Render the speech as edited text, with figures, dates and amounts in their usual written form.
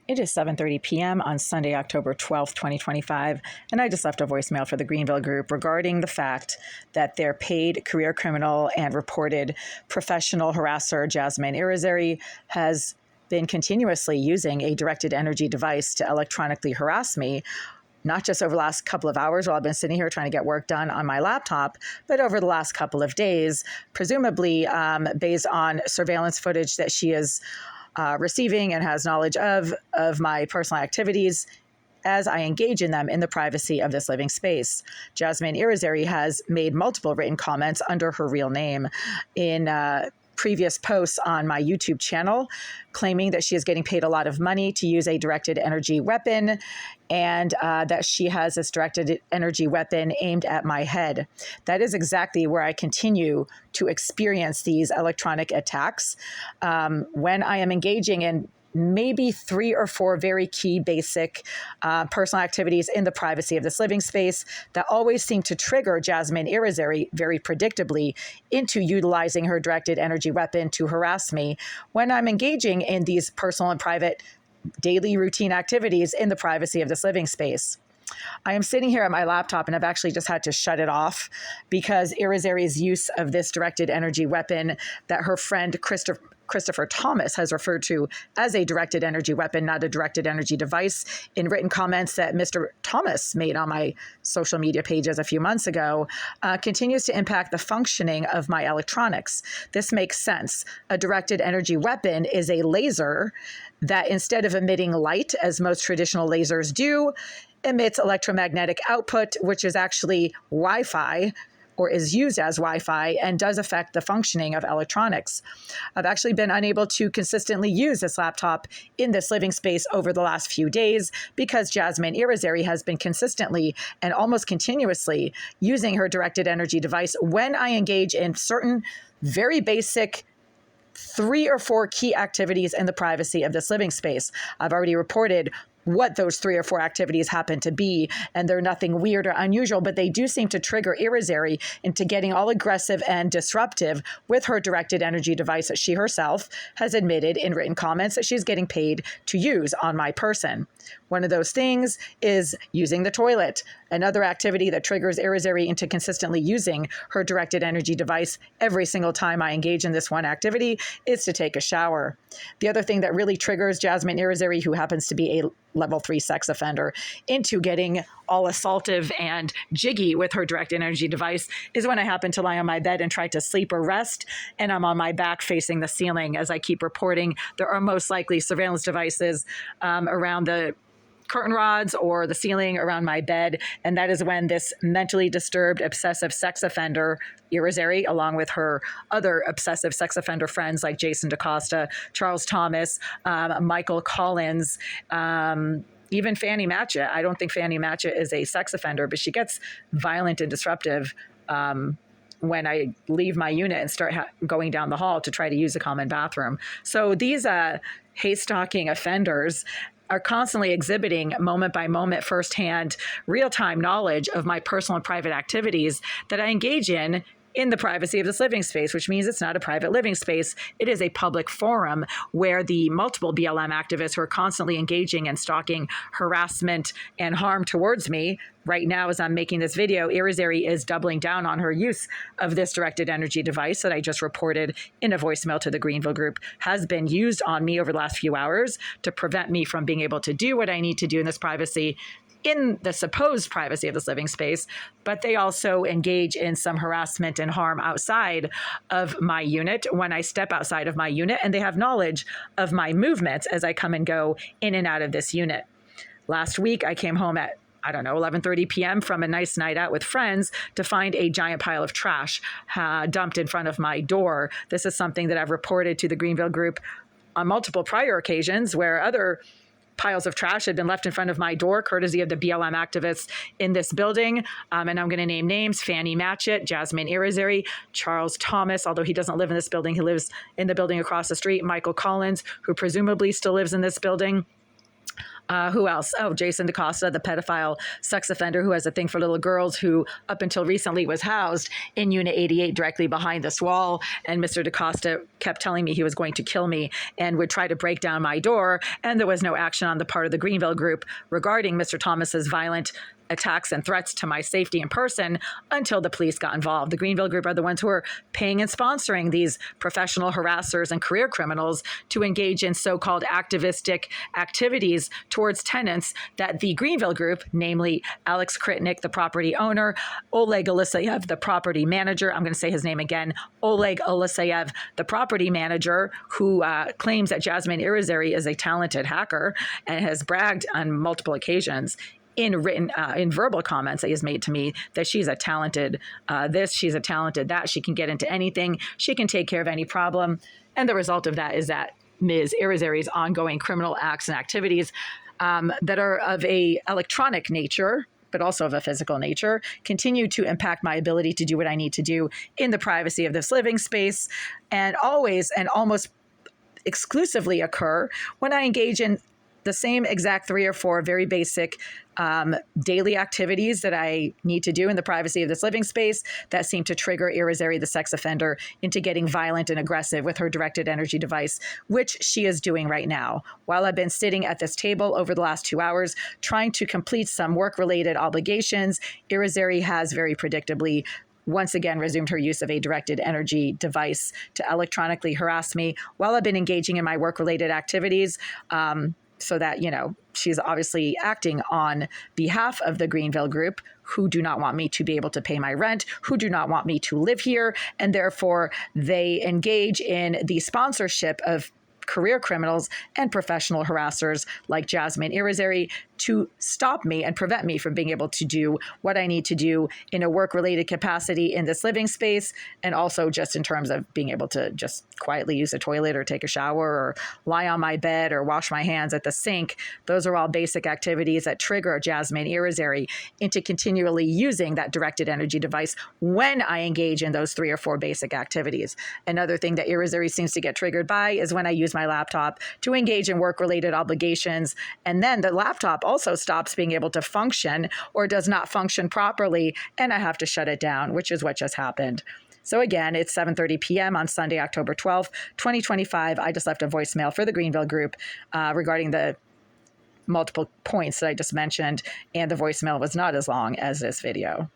It is 7:30 p.m. on Sunday, October 12th, 2025, and I just left a voicemail for the Greenville Group regarding the fact that their paid career criminal and reported professional harasser, Jasmine Irizarry, has been continuously using a directed energy device to electronically harass me, not just over the last couple of hours while I've been sitting here trying to get work done on my laptop, but over the last couple of days, presumably based on surveillance footage that she is receiving and has knowledge of my personal activities as I engage in them in the privacy of this living space. Jasmine Irizarry has made multiple written comments under her real name in previous posts on my YouTube channel, claiming that she is getting paid a lot of money to use a directed energy weapon and that she has this directed energy weapon aimed at my head. That is exactly where I continue to experience these electronic attacks when I am engaging in maybe 3 or 4 very key basic personal activities in the privacy of this living space that always seem to trigger Jasmine Irizarry very predictably into utilizing her directed energy weapon to harass me when I'm engaging in these personal and private daily routine activities in the privacy of this living space. I am sitting here at my laptop and I've actually just had to shut it off because Irizarry's use of this directed energy weapon that her friend Christopher Thomas has referred to as a directed energy weapon, not a directed energy device, in written comments that Mr. Thomas made on my social media pages a few months ago, continues to impact the functioning of my electronics. This makes sense. A directed energy weapon is a laser that, instead of emitting light, as most traditional lasers do, emits electromagnetic output, which is actually Wi-Fi, or is used as Wi-Fi, and does affect the functioning of electronics. I've actually been unable to consistently use this laptop in this living space over the last few days because Jasmine Irizarry has been consistently and almost continuously using her directed energy device when I engage in certain very basic 3 or 4 key activities in the privacy of this living space. I've already reported what those 3 or 4 activities happen to be, and they're nothing weird or unusual, but they do seem to trigger Irizarry into getting all aggressive and disruptive with her directed energy device that she herself has admitted in written comments that she's getting paid to use on my person. One of those things is using the toilet. Another activity that triggers Irizarry into consistently using her directed energy device every single time I engage in this one activity is to take a shower. The other thing that really triggers Jasmine Irizarry, who happens to be a level 3 sex offender, into getting all assaultive and jiggy with her directed energy device is when I happen to lie on my bed and try to sleep or rest, and I'm on my back facing the ceiling. As I keep reporting, there are most likely surveillance devices around the curtain rods or the ceiling around my bed, and that is when this mentally disturbed obsessive sex offender Irizarry, along with her other obsessive sex offender friends like Jason DaCosta, Charles Thomas, Michael Collins, even Fanny Matchett. I don't think Fanny Matchett is a sex offender, but she gets violent and disruptive when I leave my unit and start going down the hall to try to use a common bathroom. So these hate stalking offenders are constantly exhibiting moment by moment, firsthand, real-time knowledge of my personal and private activities that I engage in the privacy of this living space, which means it's not a private living space. It is a public forum where the multiple BLM activists who are constantly engaging in stalking, harassment, and harm towards me. Right now, as I'm making this video, Irizarry is doubling down on her use of this directed energy device that I just reported in a voicemail to the Greenville Group has been used on me over the last few hours to prevent me from being able to do what I need to do in this privacy, in the supposed privacy of this living space, but they also engage in some harassment and harm outside of my unit when I step outside of my unit, and they have knowledge of my movements as I come and go in and out of this unit. Last week, I came home at 11:30 p.m. from a nice night out with friends to find a giant pile of trash dumped in front of my door. This is something that I've reported to the Greenville Group on multiple prior occasions where other piles of trash had been left in front of my door, courtesy of the BLM activists in this building. And I'm going to name names: Fanny Matchett, Jasmine Irizarry, Charles Thomas, although he doesn't live in this building, he lives in the building across the street, Michael Collins, who presumably still lives in this building. Who else? Oh, Jason DaCosta, the pedophile sex offender who has a thing for little girls, who up until recently was housed in Unit 88 directly behind this wall. And Mr. DaCosta kept telling me he was going to kill me and would try to break down my door. And there was no action on the part of the Greenville group regarding Mr. Thomas's violent attacks and threats to my safety in person until the police got involved. The Greenville group are the ones who are paying and sponsoring these professional harassers and career criminals to engage in so-called activistic activities towards tenants that the Greenville group, namely Alex Kritnik, the property owner, Oleg Elisayev, the property manager, I'm going to say his name again, Oleg Elisayev, the property manager, who claims that Jasmine Irizarry is a talented hacker and has bragged on multiple occasions in verbal comments that he has made to me that she's a talented she's a talented that, she can get into anything, she can take care of any problem. And the result of that is that Ms. Irizarry's ongoing criminal acts and activities that are of a electronic nature, but also of a physical nature, continue to impact my ability to do what I need to do in the privacy of this living space, and always and almost exclusively occur when I engage in the same exact 3 or 4 very basic daily activities that I need to do in the privacy of this living space that seem to trigger Irizarry, the sex offender, into getting violent and aggressive with her directed energy device, which she is doing right now. While I've been sitting at this table over the last 2 hours trying to complete some work-related obligations, Irizarry has very predictably once again resumed her use of a directed energy device to electronically harass me while I've been engaging in my work-related activities. So that, she's obviously acting on behalf of the Greenville group, who do not want me to be able to pay my rent, who do not want me to live here, and therefore they engage in the sponsorship of career criminals and professional harassers like Jasmine Irizarry to stop me and prevent me from being able to do what I need to do in a work-related capacity in this living space, and also just in terms of being able to just quietly use a toilet or take a shower or lie on my bed or wash my hands at the sink. Those are all basic activities that trigger Jasmine Irizarry into continually using that directed energy device when I engage in those 3 or 4 basic activities. Another thing that Irizarry seems to get triggered by is when I use my laptop to engage in work-related obligations, and then the laptop also stops being able to function or does not function properly, and I have to shut it down, which is what just happened. So again, it's 7:30 p.m. on Sunday, October 12th, 2025. I just left a voicemail for the Greenville group regarding the multiple points that I just mentioned, and the voicemail was not as long as this video.